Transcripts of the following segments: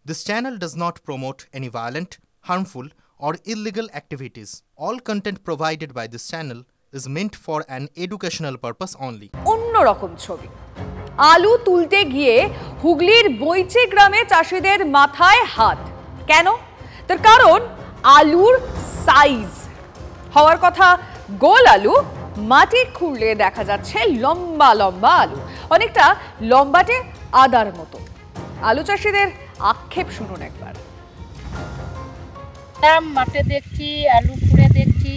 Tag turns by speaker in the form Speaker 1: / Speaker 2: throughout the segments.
Speaker 1: This channel does not promote any violent, harmful, or illegal activities. All content provided by this channel is meant for an educational purpose only.
Speaker 2: অন্যরকম ছবি। আলু তুলতে গিয়ে হুগলির বইচে গ্রামে চাষিদের মাথায় হাত। কেন? তার কারণ আলুর সাইজ হওয়ার কথা গোল আলু, মাটি খুঁড়লে দেখা যাচ্ছে লম্বা লম্বা আলু, অনেকটা লম্বাটে আদার মতো। আলু চাষিদের আক্ষেপ শুনুন একবার।
Speaker 3: মাঠে দেখছি আলু খুঁড়ে দেখছি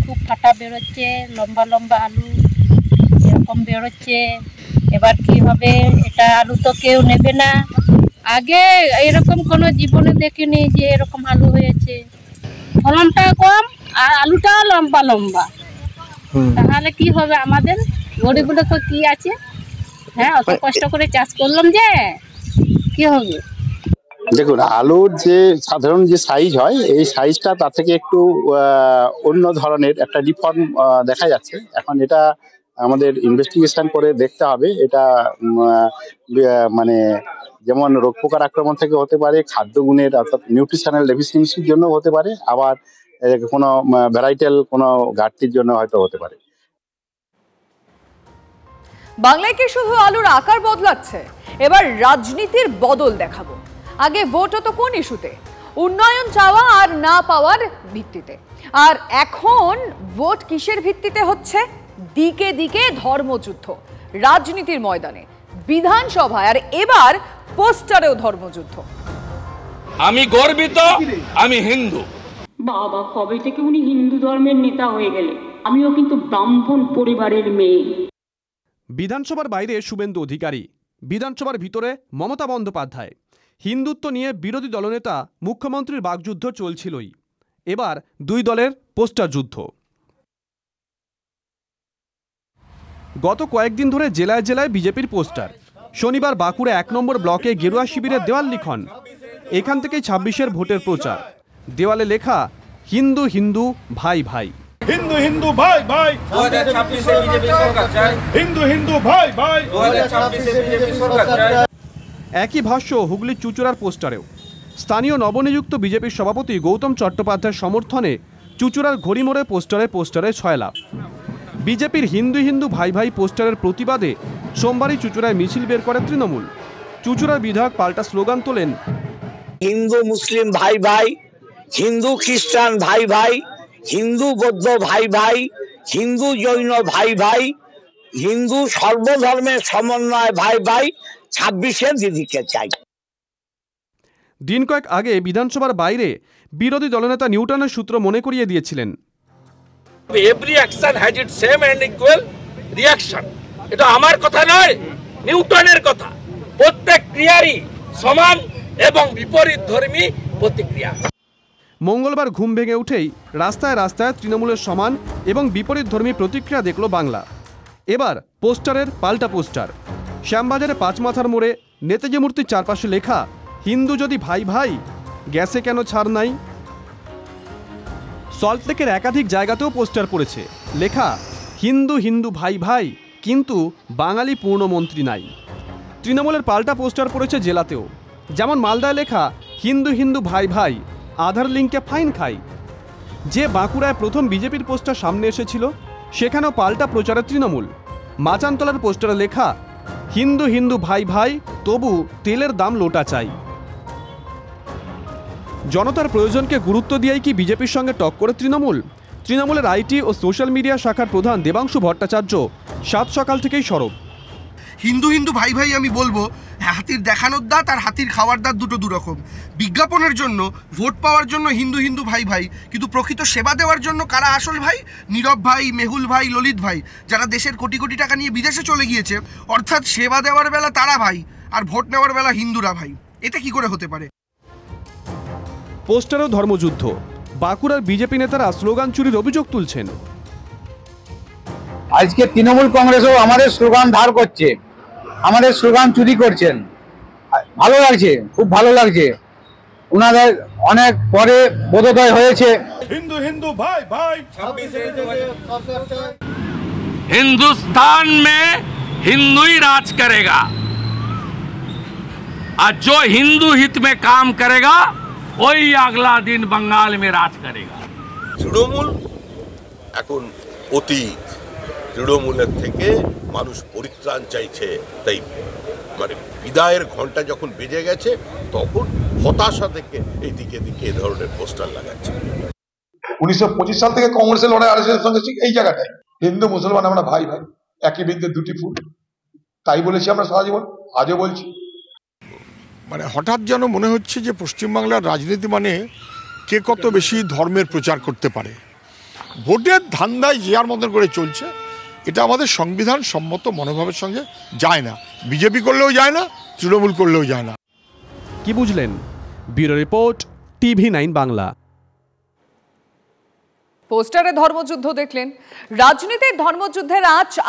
Speaker 3: খুব ফাটা বেরোচ্ছে, লম্বা লম্বা আলু এরকম বেরোচ্ছে। এবার কি হবে? এটা আলু তো কেউ নেবে না। আগে এরকম কোনো জীবনে দেখিনি যে এরকম আলু হয়েছে। ফলনটা কম আর আলুটা লম্বা লম্বা, তাহলে কি হবে? আমাদের গরিবগুলো তো কি আছে? হ্যাঁ, অত কষ্ট করে চাষ করলাম যে কি হবে?
Speaker 4: দেখুন, আলুর যে সাধারণ যে সাইজ হয়, এই সাইজটা তার থেকে একটু অন্য ধরনের একটা ডিফর্ম দেখা যাচ্ছে। এখন এটা আমাদের ইনভেস্টিগেশন করে দেখতে হবে। এটা মানে যেমন রোগ পোকার আক্রমণ থেকে হতে পারে, খাদ্য গুণের অর্থাৎ নিউট্রিশনাল ডেফিসিয়েন্সির জন্য হতে পারে, আবার কোনো ভ্যারাইটাল কোনো ঘাটতির জন্য হয়তো হতে পারে।
Speaker 2: বাংলায় কি শুধু আলুর আকার বদলাচ্ছে? এবার রাজনীতির বদল দেখাবো। আগে ভোট হতো কোন ইস্যুতে? উন্নয়ন চাওয়া আর না পাওয়ার ভিত্তিতে। আর এখন ভোট কিসের ভিত্তিতে হচ্ছে? দিকে দিকে ধর্মযুদ্ধ। রাজনীতির ময়দানে, বিধানসভায়, আর এবার পোস্টারেও ধর্মযুদ্ধ।
Speaker 5: আমি গর্বিত, আমি হিন্দু।
Speaker 6: বাবা, কবে থেকে উনি হিন্দু ধর্মের নেতা হয়ে গেলেন? আমিও কিন্তু ব্রাহ্মণ পরিবারের মেয়ে।
Speaker 7: বিধানসভার বাইরে শুভেন্দু অধিকারী, বিধানসভার ভিতরে মমতা বন্দ্যোপাধ্যায়। হিন্দুত্ব নিয়ে বিরোধী দলনেতা মুখ্যমন্ত্রীর বাকযুদ্ধ চলছিলই। এবার দুই দলের পোস্টার যুদ্ধ। গত কয়েকদিন ধরে জেলায় জেলায় বিজেপির পোস্টার। শনিবার বাঁকুড়া 1 নম্বর ব্লকে গেরুয়া শিবিরের দেওয়াল লিখন। এখান থেকেই 26-এর ভোটের প্রচার। দেওয়ালে লেখা হিন্দু হিন্দু ভাই ভাই।
Speaker 8: হিন্দু হিন্দু ভাই ভাই 2026 বিজেপি সরকার চাই। হিন্দু হিন্দু ভাই ভাই 2026 বিজেপি সরকার চাই।
Speaker 7: একই ভাষ্য হুগলির চুঁচুড়ার পোস্টারেও। স্থানীয় নবনিযুক্ত বিজেপির সভাপতি গৌতম চট্টোপাধ্যায়ের সমর্থনে চুঁচুড়ার ঘড়িমোড়ে পোস্টারে 6 লাভ। বিজেপির হিন্দু হিন্দু ভাই ভাই পোস্টারের প্রতিবাদে সোমবারই চুঁচুড়ায় মিছিল বের করে তৃণমূল। চুঁচুড়ার বিধায়ক পাল্টা স্লোগান তোলেন,
Speaker 9: হিন্দু মুসলিম ভাই ভাই, হিন্দু খ্রিস্টান ভাই ভাই, হিন্দু বৌদ্ধ ভাই ভাই, হিন্দু জৈন ভাই ভাই, হিন্দু সর্বধর্মের সমন্বয় ভাই ভাই, 26-এ দিদিকে চাই।
Speaker 7: দিন কয়েক আগে বিধানসভার বাইরে বিরোধী দলনেতা নিউটনের সূত্র মনে করিয়ে দিয়েছিলেন,
Speaker 5: every action has it same and equal reaction. এটা আমার কথা নয়, নিউটনের কথা। প্রত্যেক ক্রিয়ারই সমান এবং বিপরীত ধর্মী প্রতিক্রিয়া।
Speaker 7: মঙ্গলবার ঘুম ভেঙে উঠেই রাস্তায় রাস্তায় তৃণমূলের সমান এবং বিপরীত ধর্মী প্রতিক্রিয়া দেখল বাংলা। এবার পোস্টারের পাল্টা পোস্টার। শ্যামবাজারে 5 মাথার মোড়ে নেতাজি মূর্তির চারপাশে লেখা হিন্দু যদি ভাই ভাই, গ্যাসে কেন ছাড় নাই। সল্টলেকের একাধিক জায়গাতেও পোস্টার পড়েছে, লেখা হিন্দু হিন্দু ভাই ভাই, কিন্তু বাঙালি পূর্ণমন্ত্রী নাই। তৃণমূলের পাল্টা পোস্টার পড়েছে জেলাতেও, যেমন মালদায় লেখা হিন্দু হিন্দু ভাই ভাই, আধার লিঙ্কে ফাইন খাই। যে বাঁকুড়ায় প্রথম বিজেপির পোস্টার সামনে এসেছিল, সেখানেও পাল্টা প্রচারে তৃণমূল। মাচানতলার পোস্টারে লেখা হিন্দু হিন্দু ভাই ভাই, তবু তেলের দাম লোটা চাই। জনতার প্রয়োজনকে গুরুত্ব দিয়েই কি বিজেপির সঙ্গে টক্করে তৃণমূল? তৃণমূলের আইটি ও সোশ্যাল মিডিয়া শাখার প্রধান দেবাংশু ভট্টাচার্য সাত সকাল থেকেই সরব।
Speaker 10: হিন্দু হিন্দু ভাই ভাই আমি বলবো, হাতির দেখানোর দাঁত আর হাতির খাওয়ার দাঁত দুটো দুরকম। বিজ্ঞাপনের জন্য, ভোট পাওয়ার জন্য হিন্দু হিন্দু ভাই ভাই, কিন্তু প্রকৃত সেবা দেওয়ার জন্য কারা আসল ভাই? নীরব ভাই, মেহুল ভাই, ললিত ভাই, যারা দেশের কোটি কোটি টাকা নিয়ে বিদেশে চলে গিয়েছে। অর্থাৎ সেবা দেওয়ার বেলা তারা ভাই, আর ভোট নেওয়ার বেলা হিন্দুরা ভাই। এটা কি করে হতে পারে?
Speaker 7: পোস্টারেও ধর্মযুদ্ধ। বাঁকুড়ার বিজেপি নেতারা স্লোগান চুরির অভিযোগ তুলছেন।
Speaker 11: আজকে তৃণমূল কংগ্রেসও আমাদের স্লোগান ধার করছে, আমাদের স্লোগান চুরি করছেন। ভালো লাগছে, খুব ভালো লাগছে। उन्हें अनेक परे बोधोदय হয়েছে।
Speaker 8: हिंदू हिंदू भाई भाई
Speaker 5: हिंदुस्तान में हिंदू ही राज करेगा। और जो हिंदू हित में काम करेगा वही अगला दिन बंगाल में राज करेगा।
Speaker 12: তৃণমূল এখন অতীত, তৃণমূলের থেকে মানুষ পরিত্রাণ চাইছে, তাই মানে বিদায়ের ঘন্টা যখন বেজে গেছে তখন হতাশা থেকে এইদিকে দিকে এই ধরনের পোস্টার লাগাচ্ছে।
Speaker 8: 1925 সাল থেকে কংগ্রেসের লড়াই আরএসএসের সঙ্গে এই জায়গাটায় হিন্দু মুসলমান আমরা ভাই ভাই, একই বৃন্তে দুটি ফুল, তাই বলেছি আমরা সারা জীবন, আজও বলছি।
Speaker 13: মানে হঠাৎ যেন মনে হচ্ছে যে পশ্চিমবাংলার রাজনীতি মানে কে কত বেশি ধর্মের প্রচার করতে পারে, ভোটের ধান্দায় যে যার মতন করে চলছে। এটা আমাদের সংবিধান সম্মত মনোভাবের সঙ্গে যায় না। বিজেপি করলেও যায় না, তৃণমূল করলেও যায় না।
Speaker 7: কি বুঝলেন? Bureau report, TV9 Bangla.
Speaker 2: পোস্টারে ধর্মযুদ্ধ দেখলেন, রাজনীতির ধর্মযুদ্ধের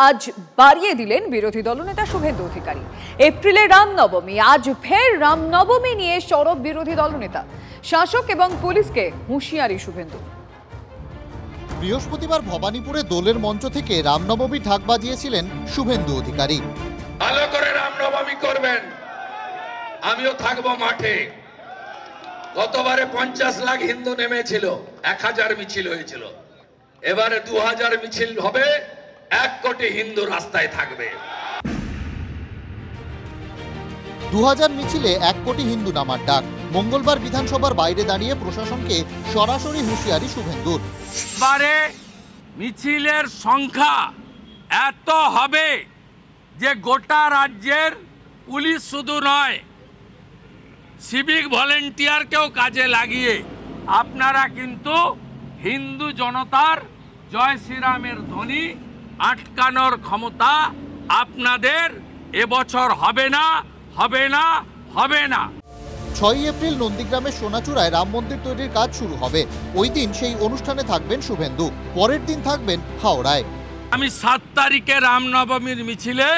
Speaker 2: আজ বাড়িয়ে দিলেন বিরোধী দলনেতা শুভেন্দু অধিকারী। এপ্রিলে রামনবমী, আজ ফের রামনবমী নিয়ে সরব বিরোধী দলনেতা। শাসক এবং পুলিশকে হুঁশিয়ারি শুভেন্দু।
Speaker 14: বৃহস্পতিবার ভবানীপুরে দোলের মঞ্চ থেকে রামনবমী ঢাক বাজিয়েছিলেন শুভেন্দু অধিকারী।
Speaker 5: ভালো করে রামনবমী করবেন, আমিও থাকবো মাঠে। গতবারে 50 লাখ হিন্দু নেমেছিল, 1000 মিছিল হয়েছিল, এবারে 2000 মিছিল হবে, 1 কোটি হিন্দু রাস্তায় থাকবে।
Speaker 14: 2000 মিছিলে 1 কোটি হিন্দু নামার ডাক। মঙ্গলবার বিধানসভার বাইরে দাঁড়িয়ে প্রশাসনকে সরাসরি হুঁশিয়ারি শুভেন্দুর।
Speaker 5: এবারে মিছিলের সংখ্যা এত হবে যে গোটা রাজ্যের পুলিশ শুধু নয়, সিভিক ভলেন্টিয়ারকেও কাজে লাগিয়ে আপনারা কিন্তু হিন্দু জনতার জয় শ্রীরামের ধ্বনি আটকানোর ক্ষমতা আপনাদের এবছর হবে না, হবে না, হবে না।
Speaker 14: 6 এপ্রিল নন্দীগ্রামের সোনাচূড়ায় রাম মন্দির তৈরির কাজ শুরু হবে। ওই দিন সেই অনুষ্ঠানে থাকবেন শুভেন্দু, পরের দিন থাকবেন হাওড়ায়।
Speaker 5: আমি 7 তারিখে রামনবমীর মিছিলে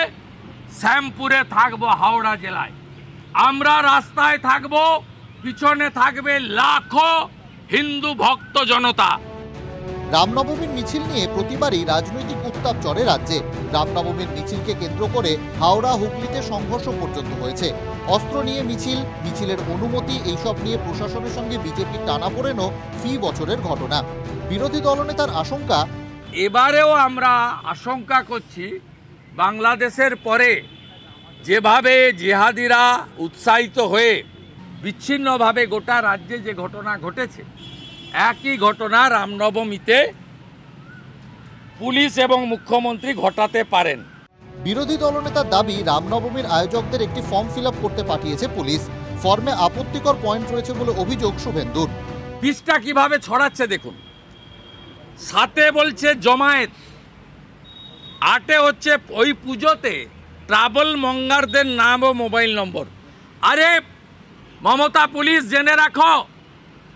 Speaker 5: শ্যামপুরে থাকবো, হাওড়া জেলায়। আমরা রাস্তায় থাকবো, পিছনে থাকবে লাখো হিন্দু ভক্ত জনতা।
Speaker 14: রামনবমীর মিছিল নিয়ে প্রতিবারই রাজনৈতিক উত্তাপ চড়ে রাজ্যে। রামনবমীর মিছিলকে কেন্দ্র করে হাওড়া হুগলিতে সংঘর্ষ পর্যন্ত হয়েছে। অস্ত্র নিয়ে মিছিল, মিছিলের অনুমতি, এইসব নিয়ে প্রশাসনের সঙ্গে বিজেপির টানাপোড়েনও ফি বছরের ঘটনা। বিরোধী দলনেতার আশঙ্কা,
Speaker 5: এবারেও আমরা আশঙ্কা করছি বাংলাদেশের পরে যেভাবে জিহাদিরা উৎসাহিত হয়ে বিচ্ছিন্নভাবে গোটা রাজ্যে যে ঘটনা ঘটেছে, একই ঘটনা রামনবমীতে পুলিশ এবং মুখ্যমন্ত্রী ঘটাতে পারেন।
Speaker 14: বিরোধী দলনেতার দাবি, রামনবমীর আয়োজকদের একটি ফর্ম ফিল করতে পাঠিয়েছে পুলিশ। ফর্মে আপত্তিকর পয়েন্ট রয়েছে বলে অভিযোগ শুভেন্দুর।
Speaker 5: বিষটা কিভাবে ছড়াচ্ছে দেখুন। 7 বলছে জমায়েত, 8 হচ্ছে ওই পুজোতে ট্রাভেল মঙ্গারদের নাম ও মোবাইল নম্বর। আরে মমতা পুলিশ জেনে রাখো,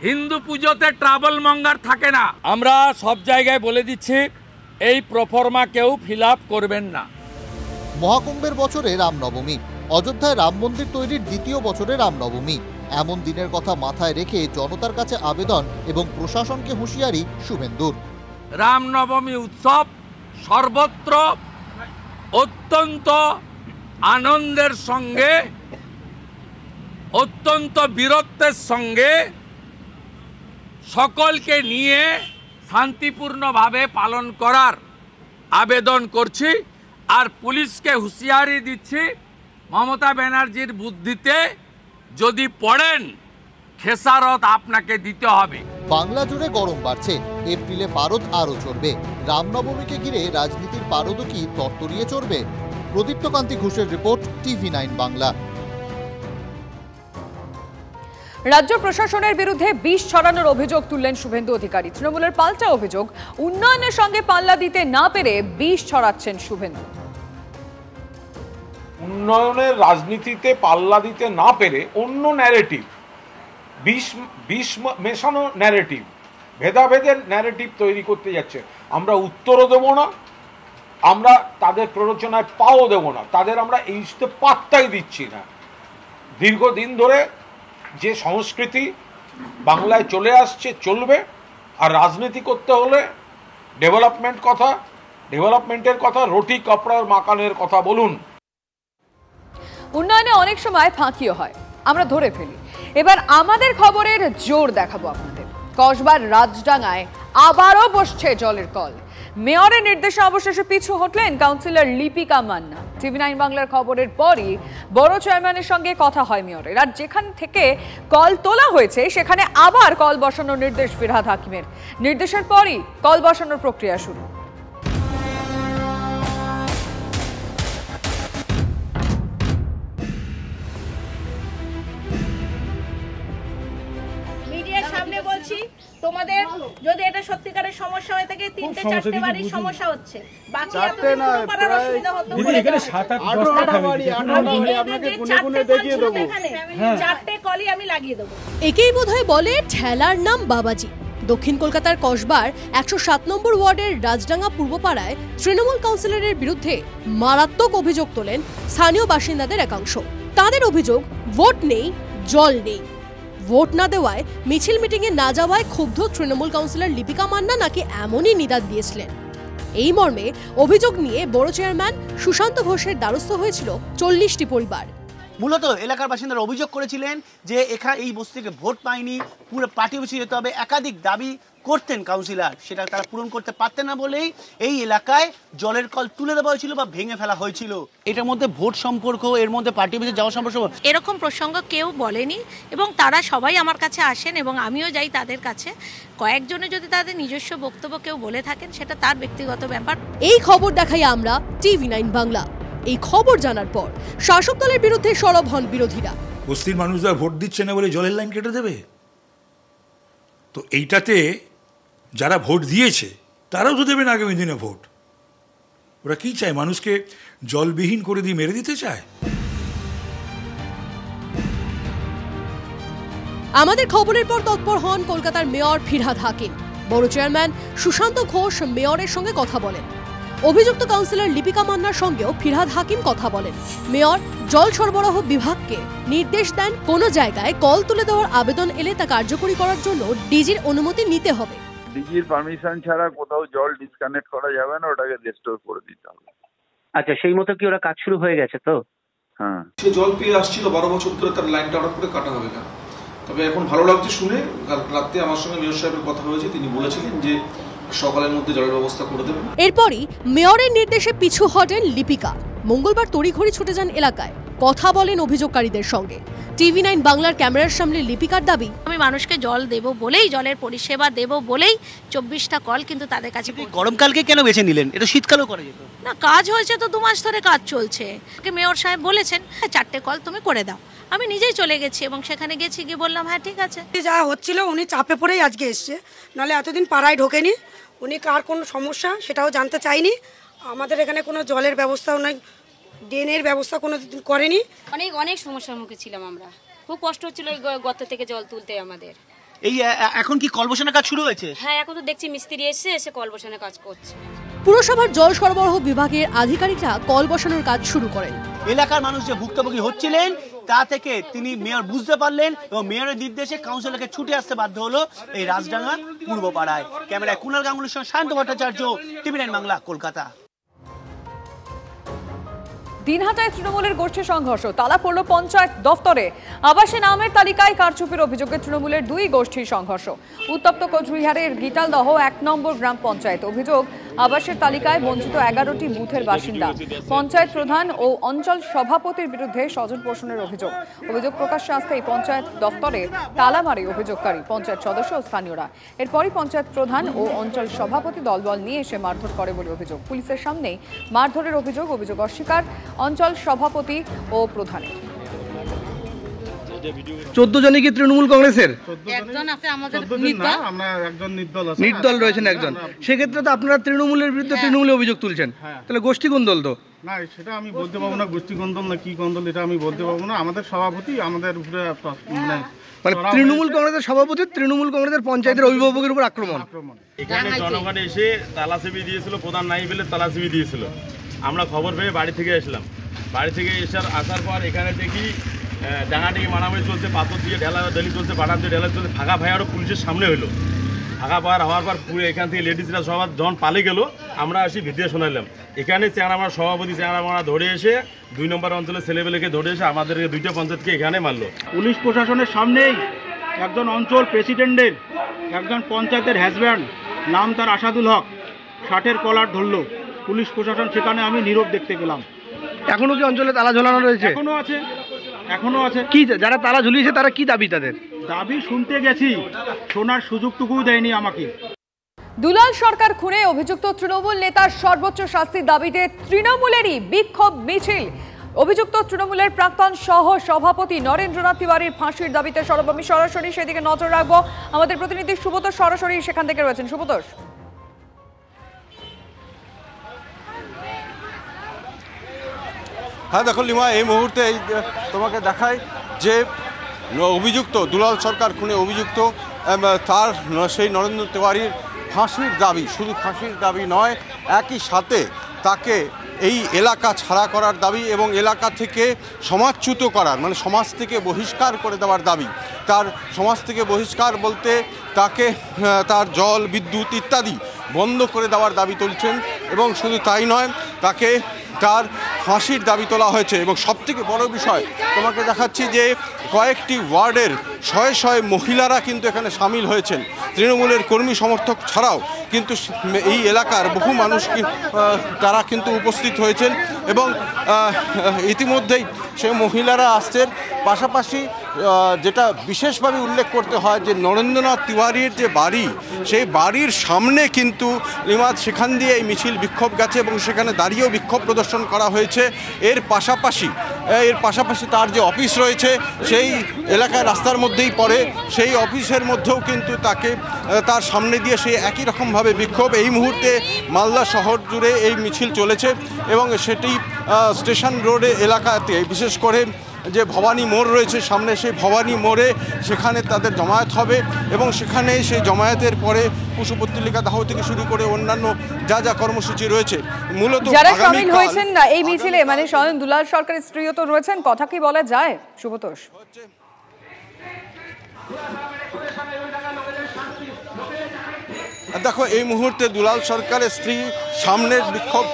Speaker 5: হিন্দু পুজোতে ট্রাভেল মঙ্গার থাকে না। আমরা সব জায়গায় বলে দিচ্ছি, এই প্রফর্মা কেউ ফিল করবেন না।
Speaker 14: মহাকুম্ভের বছরে রামনবমী, অযোধ্যায় রাম মন্দির তৈরির 2য় বছরে রামনবমী। এমন দিনের কথা মাথায় রেখে জনতার কাছে আবেদন এবং প্রশাসনকে হুঁশিয়ারি শুভেন্দুর।
Speaker 5: রামনবমী উৎসব সর্বত্র অত্যন্ত আনন্দের সঙ্গে, অত্যন্ত বীরত্বের সঙ্গে সকলকে নিয়ে শান্তিপূর্ণভাবে পালন করার আবেদন করছি। আর পুলিশকে হুঁশিয়ারি দিচ্ছি, মমতা ব্যানার্জির বুদ্ধিতে যদি পড়েন, খেসারত আপনাকে দিতে হবে।
Speaker 14: বাংলা জুড়ে গরম বাড়ছে, এপ্রিলে পারদ আরও চড়বে। রামনবমীকে ঘিরে রাজনীতির পারদও কি তরতরিয়ে চড়বে? প্রদীপ্ত কান্তি ঘোষের রিপোর্ট, TV9 বাংলা।
Speaker 2: রাজ্য প্রশাসনের বিরুদ্ধে বিষ ছড়ানোর অভিযোগ তুললেন শুভেন্দু অধিকারী। তৃণমূলের পাল্টা অভিযোগ, উন্নয়নের সঙ্গে পাল্লা দিতে না পেরে বিষ ছড়াচ্ছেন শুভেন্দু।
Speaker 15: উন্নয়নের রাজনীতিতে পাল্লা দিতে না পেরে অন্য ন্যারেটিভ, বিষ মেশানো ন্যারেটিভ, ভেদাভেদের ন্যারেটিভ তৈরি করতে যাচ্ছে। আমরা উত্তরও দেব না, আমরা তাদের প্ররোচনায় পাও দেব না, তাদের আমরা এই পাত্তাই দিচ্ছি না। দীর্ঘদিন ধরে যে সংস্কৃতি বাংলায় চলে আসছে, চলবে। আর রাজনীতি করতে হলে ডেভেলপমেন্টের কথা, রুটি কাপড়ার মাকানের কথা বলুন।
Speaker 2: উন্নয়নে অনেক সময় ফাঁকিও হয়, আমরা ধরে ফেলি। এবার আমাদের খবরের জোর দেখাবো আপনাদের। কসবার রাজডাঙ্গায় আবারও বসছে জলের কল। মেয়রের নির্দেশে অবশেষে পিছু হটলেন কাউন্সিলর লিপিকা মান্না। টিভি9 বাংলার খবরের পরই বড় চেয়ারম্যানের সঙ্গে কথা হয় মেয়রের। আর যেখান থেকে কল তোলা হয়েছে সেখানে আবার কল বসানোর নির্দেশ ফিরহাদ হাকিমের। নির্দেশের পরই কল বসানোর প্রক্রিয়া শুরু।
Speaker 16: মিডিয়ার সামনে বলছি, তোমাদের যদি এটা সত্যিকারের সমস্যা হয়ে থাকে, 3-4টে বাড়ির সমস্যা হচ্ছে, বাকি এতদিন কোনো পারার অসুবিধা হতো না। এখানে 7-8-10টা বাড়ি, আপনাকে গুনে গুনে দেখিয়ে দেব। এখানে 4টে কলই আমি লাগিয়ে দেব।
Speaker 17: একেই বোধহয় বলে ঠেলার নাম বাবাজি। দক্ষিণ কলকাতার কসবার 107 নম্বর ওয়ার্ডের রাজডাঙ্গা পূর্বপাড়ায় তৃণমূল কাউন্সিলরের বিরুদ্ধে মারাত্মক অভিযোগ তোলেন স্থানীয় বাসিন্দাদের একাংশ। তাদের অভিযোগ, ভোট নেই, জল নেই। ভোট না দেওয়ায়, মিছিল মিটিংয়ে না যাওয়ায় ক্ষুব্ধ তৃণমূল কাউন্সিলর লিপিকা মান্না নাকি এমনই নিদান দিয়েছিলেন। এই মর্মে অভিযোগ নিয়ে বড় চেয়ারম্যান সুশান্ত ঘোষের দ্বারস্থ হয়েছিল 40টি পরিবার।
Speaker 18: মূলত এলাকার বাসিন্দারা অভিযোগ করেছিলেন যে এখানে এই বস্তি থেকে ভোট পায়নি, পুরো পার্টি অফিসে যেতে হবে। একাধিক দাবি করতেন কাউন্সিলর, সেটা তারা পূরণ করতে পারতেন না বলেই এই এলাকায় জলের কল তুলে দেওয়া হয়েছিল বা ভেঙে ফেলা হয়েছিল। এটার মধ্যে ভোট সম্পর্ক, এর মধ্যে পার্টি অফিসে যাওয়া সম্পর্ক
Speaker 3: এরকম প্রসঙ্গ কেউ বলেনি এবং তারা সবাই আমার কাছে আসেন এবং আমিও যাই তাদের কাছে। কয়েকজনে যদি তাদের নিজস্ব বক্তব্য কেউ বলে থাকেন, সেটা তার ব্যক্তিগত ব্যাপার।
Speaker 17: এই খবর দেখাই আমরা টিভি9 বাংলা। এই খবর জানার পর শাসক দলের বিরুদ্ধে সরব হন বিরোধীরা।
Speaker 19: বস্তির মানুষরা ভোট দিচ্ছে না বলে জলের লাইন কেটে দেবে? তো এইটাতে যারা ভোট দিয়েছে তারাও তো দেবেন আগামী দিনে ভোট। ওরা কি চায়? মানুষকে জলবিহীন করে দিয়ে মেরে দিতে চায়।
Speaker 17: আমাদের খবরের পর তৎপর হন কলকাতার মেয়র ফিরহাদ হাকিম। বড় চেয়ারম্যান সুশান্ত ঘোষ মেয়রের সঙ্গে কথা বলেন। অভিযুক্ত কাউন্সিলর লিপিকা মান্নার সঙ্গেও ফিরহাদ হাকিম কথা বলেন। মেয়র জল সরবরাহ বিভাগকে নির্দেশ দেন, কোনো জায়গায় কল তুলে দেওয়ার আবেদন এলে তা কার্যকরী করার জন্য ডিজির অনুমতি নিতে হবে।
Speaker 20: ডিজির পারমিশন ছাড়া কোথাও জল ডিসকানেক্ট করা যাবে না, ওটাকে রেস্টোর করে দিতে হবে।
Speaker 18: আচ্ছা, সেই মতো কি ওরা কাজ শুরু হয়ে গেছে? তো
Speaker 20: হ্যাঁ,
Speaker 21: সে জল পেয়ে আসছিল 12 বছর ধরে, তার লাইনটা হঠাৎ করে কাটা হবে কেন? তবে এখন ভালো লাগছে শুনে। কাল রাতে আমার সঙ্গে মেয়র সাহেবের কথা হয়েছে, তিনি বলেছিলেন যে সকালের মধ্যে জলের ব্যবস্থা করে দেবেন।
Speaker 17: এরপরই মেয়রের নির্দেশে পিছু হটেন লিপিকা। মঙ্গলবার তড়িঘড়ি ছুটে যান এলাকায়, কথা বলেন অভিযোগকারীদের সঙ্গে। টিভি9 বাংলার ক্যামেরার সামনে লিপিকার দাবি,
Speaker 3: আমি মানুষকে জল দেব বলেই, জলের পরিষেবা দেব বলেই 24টা কল কিন্তু তাদের কাছে।
Speaker 18: গরমকালকে কেন বেছে নিলেন? এটা শীতকালেও করা যেত
Speaker 3: না। কাজ হয়েছে তো 2 মাস ধরে কাজ চলছে। মেয়র সাহেব বলেছেন 4টে কল তুমি করে দাও। আমি নিজেই চলে গেছি এবং সেখানে গেছি, গিয়ে বললাম হ্যাঁ ঠিক আছে।
Speaker 22: যা হচ্ছিল উনি চাপে পড়েই আজকে এসছে, নাহলে এতদিন পাড়ায় ঢোকেনি। উনি কার কোন সমস্যা সেটাও জানতে চাইনি। আমাদের এখানে কোনো জলের ব্যবস্থাও নাই, ড্রেনের ব্যবস্থা কোনো করেনি।
Speaker 23: অনেক সমস্যার মুখে ছিলাম আমরা, খুব কষ্ট হচ্ছিল এই গর্ত থেকে জল তুলতে আমাদের।
Speaker 18: এই এখন কি কল বসানোর কাজ শুরু হয়েছে?
Speaker 23: হ্যাঁ, এখন তো দেখছি মিস্ত্রি এসে কল বসানোর কাজ করছে।
Speaker 17: পুরসভার জল সরবরাহ বিভাগের আধিকারিকরা কল বসানোর কাজ শুরু করেন।
Speaker 18: এলাকার মানুষ যে ভুক্তভোগী হচ্ছিলেন তা থেকে তিনি মেয়র বুঝতে পারলেন এবং মেয়রের নির্দেশে কাউন্সিলরকে ছুটে আসতে বাধ্য হলো এই রাজডাঙ্গা পূর্বপাড়ায়। ক্যামেরায় কুণাল গাঙ্গুলির সঙ্গে শান্ত ভট্টাচার্য, টিভি9 বাংলা, কলকাতা।
Speaker 2: দিনহাটায় তৃণমূলের গোষ্ঠী সংঘর্ষ, তালা পড়ল পঞ্চায়েত দফতরে। আবাসে নামের তালিকায় কারচুপির অভিযোগে তৃণমূলের 2 গোষ্ঠীর সংঘর্ষ। উত্তপ্ত কোচবিহারের গিটালদহ 1 নম্বর গ্রাম পঞ্চায়েত। অভিযোগ, আবাসের তালিকায় বঞ্চিত 11টি বুথের বাসিন্দা। পঞ্চায়েত প্রধান ও অঞ্চল সভাপতির বিরুদ্ধে স্বজন পোষণের অভিযোগ। অভিযোগ প্রকাশ্যে আসতেই পঞ্চায়েত দফতরে তালা মারে অভিযোগকারী, পঞ্চায়েত সদস্য ও স্থানীয়রা। এরপরই পঞ্চায়েত প্রধান ও অঞ্চল সভাপতি দলবল নিয়ে এসে মারধর করে বলে অভিযোগ। পুলিশের সামনেই মারধরের অভিযোগ অস্বীকার অঞ্চল সভাপতি ও প্রধানের।
Speaker 24: 14 জনই কি তৃণমূল কংগ্রেসের?
Speaker 23: একজন আছে আমাদের
Speaker 24: নির্দল রয়েছেন একজন। সেক্ষেত্রে তো আপনারা তৃণমূলের বিরুদ্ধে তৃণমূলের অভিযোগ তুলছেন, তাহলে গোষ্ঠী কোন দল? তো
Speaker 25: না, সেটা আমি বলতে পারবো না। গোষ্ঠী কোন দল না কি কোন দল এটা আমি বলতে পারবো না। আমাদের সভাপতি আমাদের উপরে
Speaker 24: মানে তৃণমূল কংগ্রেসের সভাপতি তৃণমূল কংগ্রেসের পঞ্চায়েতের অভিভাবকের উপর আক্রমণ।
Speaker 25: এখানে জনগণ এসে তালাশিবি দিয়েছিল, প্রধান নাই বলে তালাশিবি দিয়েছিল। আমরা খবর পেয়ে বাড়ি থেকে এসলাম। বাড়ি থেকে আসার পর এখানে দেখি ডাঙাডিঙি মারামারি চলছে, পাথর দিয়ে ঢেলাঢেলি চলছে, বাটার দিয়ে ঢেলা চলছে, ফাঁকা ভাইয়ারও পুলিশের সামনে হলো। থাকা পাওয়ার হওয়ার পর পুরো এখান থেকে লেডিসরা সবার যখন পালিয়ে গেল, আমরা আসি ভিডিও শোনালাম। এখানে চেয়ারম্যান সভাপতি চেয়ারম্যান ধরে এসে 2 নম্বর অঞ্চলের ছেলেবেলেকে ধরে এসে আমাদেরকে 2টা পঞ্চায়েতকে এখানে মারলো।
Speaker 1: পুলিশ প্রশাসনের সামনেই একজন অঞ্চল প্রেসিডেন্টের একজন পঞ্চায়েতের হ্যাজব্যান্ড, নাম তার আসাদুল হক, শার্টের কলার ধরলো। পুলিশ প্রশাসন সেখানে আমি নীরব দেখতে পেলাম।
Speaker 24: এখনো কি অঞ্চলে তালা ঝোলানো রয়েছে?
Speaker 1: এখনো আছে।
Speaker 24: কি যারা তালা ঝুলিয়েছে তারা কি দাবি? তাদের
Speaker 1: দাবি শুনতে গেছি, শোনার সুযোগটুকুও দেয়নি আমাকে।
Speaker 2: দুলাল সরকার খুনে অভিযুক্ত তৃণমূল নেতার সর্বোচ্চ শাস্তির দাবিতে তৃণমূলেরই বিক্ষোভ মিছিল। অভিযুক্ত তৃণমূলের প্রাক্তন সহ সভাপতি নরেন্দ্রনাথ তিওয়ারির ফাঁসির দাবিতে আমি সরাসরি সেদিকে নজর রাখবো। আমাদের প্রতিনিধি সুব্রতোষ সরাসরি সেখান থেকে রয়েছেন। সুব্রতোষ,
Speaker 4: হ্যাঁ দেখো লিমা, এই মুহূর্তে তোমাকে দেখাই যে অভিযুক্ত দুলাল সরকার খুনে অভিযুক্ত তার সেই নরেন্দ্র তিওয়ারির ফাঁসির দাবি, শুধু ফাঁসির দাবি নয়, একই সাথে তাকে এই এলাকা ছাড়া করার দাবি এবং এলাকা থেকে সমাজচ্যুত করার, মানে সমাজ থেকে বহিষ্কার করে দেওয়ার দাবি। তার সমাজ থেকে বহিষ্কার বলতে তাকে তার জল, বিদ্যুৎ ইত্যাদি বন্ধ করে দেওয়ার দাবি তুলছেন এবং শুধু তাই নয়, তাকে তার ফাঁসির দাবি তোলা হয়েছে। এবং সবথেকে বড় বিষয় তোমাকে দেখাচ্ছি যে কয়েকটি ওয়ার্ডের শয়ে শয়ে মহিলারা কিন্তু এখানে সামিল হয়েছেন। তৃণমূলের কর্মী সমর্থক ছাড়াও কিন্তু এই এলাকার বহু মানুষ তারা কিন্তু উপস্থিত হয়েছেন এবং ইতিমধ্যেই সেই মহিলারা আসছেন। পাশাপাশি যেটা বিশেষভাবে উল্লেখ করতে হয় যে নরেন্দ্রনাথ তিওয়ারির যে বাড়ি, সেই বাড়ির সামনে কিন্তু সেখান দিয়ে এই মিছিল বিক্ষোভ গেছে এবং সেখানে দাঁড়িয়েও বিক্ষোভ প্রদর্শন করা হয়েছে। এর পাশাপাশি তার যে অফিস রয়েছে সেই এলাকায় রাস্তার মধ্যেই পড়ে, সেই অফিসের মধ্যেও কিন্তু তার সামনে দিয়ে সেই একই রকমভাবে বিক্ষোভ। এই মুহূর্তে মালদা শহর জুড়ে এই মিছিল চলেছে এবং সেটি স্টেশন রোড এলাকাতে, বিশেষ করে যে ভবানী মোড় রয়েছে সামনে, সেই ভবানী মোড়ে সেখানে তাদের জমায়েত হবে এবং সেখানে সেই জমায়েতের পরে কুশপুত্তলিকা দাহ থেকে শুরু করে অন্যান্য যা কর্মসূচি রয়েছে। মূলত
Speaker 2: যারা শামিল হয়েছেন না এই মিছিলে, মানে স্বয়ং দুলাল সরকারের স্ত্রীও তো রয়েছেন, কথা কি বলা যায় সুব্রতোষ?
Speaker 4: দেখো, এই মুহূর্তে দুলাল সরকারের স্ত্রী সামনের বিক্ষোভ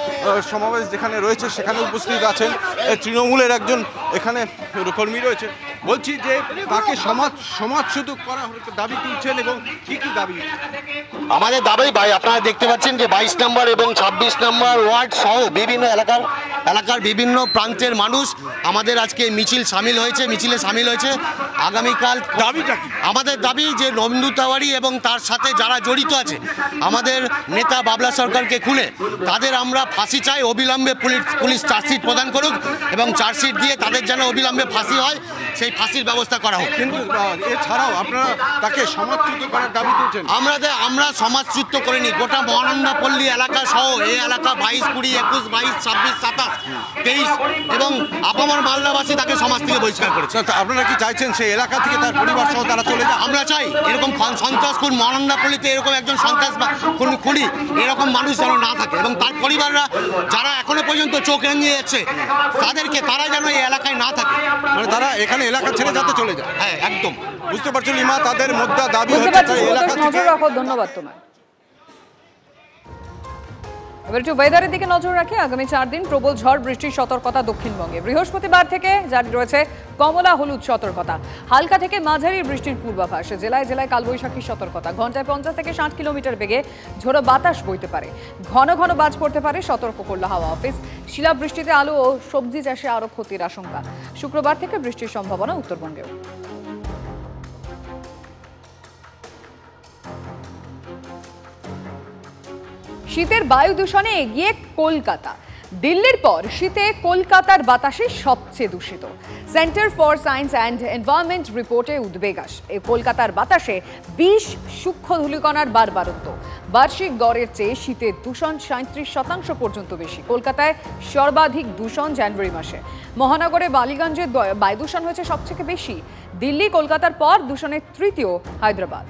Speaker 4: সমাবেশ যেখানে রয়েছে সেখানে উপস্থিত আছেন। তৃণমূলের একজন এখানে কর্মী রয়েছে, বলছি যে তাকে সমাজচ্যুত করা দাবি তুলছেন এবং কি দাবি?
Speaker 6: আমাদের দাবি ভাই, আপনারা দেখতে পাচ্ছেন যে 22 নম্বর এবং 26 নম্বর ওয়ার্ড সহ বিভিন্ন এলাকার বিভিন্ন প্রান্তের মানুষ আমাদের আজকে মিছিলে সামিল হয়েছে। আগামীকাল
Speaker 4: দাবিটা কি?
Speaker 6: আমাদের দাবি যে নরেন্দ্র তিওয়ারি এবং তার সাথে যারা জড়িত আছে, আমাদের নেতা বাবলা সরকারকে খুনে তাদের আমরা ফাঁসি চাই। অবিলম্বে পুলিশ চার্জশিট প্রদান করুক এবং চার্জশিট দিয়ে তাদের যেন অবিলম্বে ফাঁসি হয়, সেই ফাঁসির ব্যবস্থা করা হোক।
Speaker 4: কিন্তু এছাড়াও আপনারা তাকে সমাজচ্যুত করার দাবি তুলছেন।
Speaker 6: আমরা সমাজচ্যুত করিনি, গোটা মহানন্দা পল্লী এলাকা সহ এই এলাকা 22, 20, 21, 22, 26, 27, 23 এবং আপামর মালদাবাসী তাকে সমাজ থেকে বহিষ্কার করেছে।
Speaker 4: আপনারা কি চাইছেন সেই এলাকা থেকে তার পরিবার সহ তারা চলে যায়?
Speaker 6: আমরা চাই এরকম সন্ত্রাস খুন মহানন্দা পল্লীতে এরকম একজন সন্ত্রাস বা খুনি এরকম মানুষ যেন না থাকে এবং তার পরিবাররা যারা এখনো পর্যন্ত চোখ রাঙিয়ে যাচ্ছে তারা যেন এই এলাকায় না থাকে,
Speaker 4: মানে তারা এখানে এলাকা ছেড়ে যাতে চলে যায়।
Speaker 6: হ্যাঁ, একদম
Speaker 4: বুঝতে পারছো লিমা, তাদের মধ্যে দাবি হচ্ছে এলাকা থেকে।
Speaker 2: ধন্যবাদ তোমায়। এবার একটু ওয়েদারের দিকে নজর রাখি। আগামী 4 দিন প্রবল ঝড় বৃষ্টির সতর্কতা দক্ষিণবঙ্গে। বৃহস্পতিবার থেকে জারি রয়েছে কমলা হলুদ সতর্কতা। হালকা থেকে মাঝারি বৃষ্টির পূর্বাভাস। জেলায় জেলায় কালবৈশাখীর সতর্কতা। ঘন্টায় 50 থেকে 60 কিলোমিটার বেগে ঝোড়ো বাতাস বইতে পারে। ঘন ঘন বাজ পড়তে পারে, সতর্ক করল হাওয়া অফিস। শিলাবৃষ্টিতে আলু ও সবজি চাষে আরও ক্ষতির আশঙ্কা। শুক্রবার থেকে বৃষ্টির সম্ভাবনা উত্তরবঙ্গেও। শীতের বায়ু দূষণে এগিয়ে কলকাতা। দিল্লির পর শীতে কলকাতার বাতাসে সবচেয়ে দূষিত। Centre for science and environment রিপোর্টে উদ্বেগ আসে। এই কলকাতার বাতাসে 20 সূক্ষ্ম ধূলিকণার বারবারত্ব। বার্ষিক গড়ের চেয়ে শীতের দূষণ 37% পর্যন্ত বেশি। কলকাতায় সর্বাধিক দূষণ জানুয়ারি মাসে। মহানগরে বালিগঞ্জে বায়ু দূষণ হয়েছে সবচেয়ে বেশি। দিল্লি কলকাতার পর দূষণের তৃতীয় হায়দ্রাবাদ।